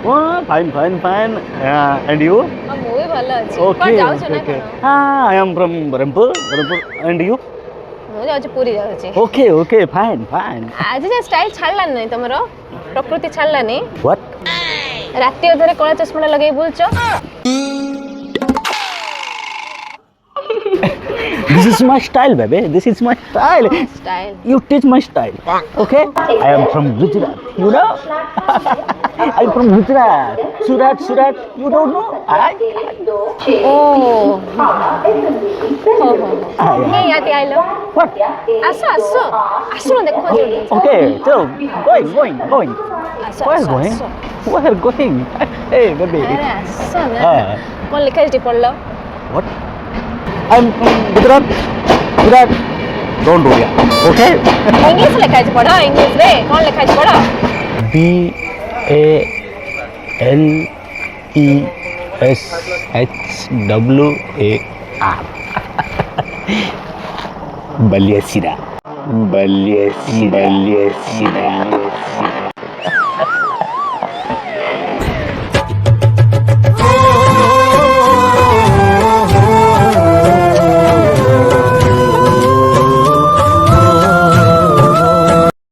Oh, fine, fine, fine. And you? ମୁଁ ବି ଭଲ ଅଛି। Okay, କୁଆଡେ ଯାଉଛ okay, ନା okay. କଣ? I am from Rampur. And you? ମୁଁ ଯାଉଛି ପୁରୀ ଯାଉଛି। Okay, okay, fine, fine. ଆଜି ଯେ ଷ୍ଟାଇଲ ଛାଡ଼ିଲାନି ନାଇଁ ତମର ପ୍ରକୃତି ଛାଡ଼ିଲାନି। What? ରାତି ଅଧରେ କଳା ଚଷମା ଲଗେଇ ବୁଲୁଛ। This is my style, baby. This is my style. Style. You teach my style. Okay? I am from Gujarat. You know? I'm from Gujarat. Surat. You don't know? Oh. Hey, Yati, I love. What? Aso. Aso na dekho jodi. Okay, so going. Where going? Aso. Where going? Hey, baby. Are aso na. Kon likha jdi padlo? What? I'm from Gujarat. Don't worry. Okay? English likha jdi padha. English re. Kon likha jdi padha? Baleswar. Baliasira.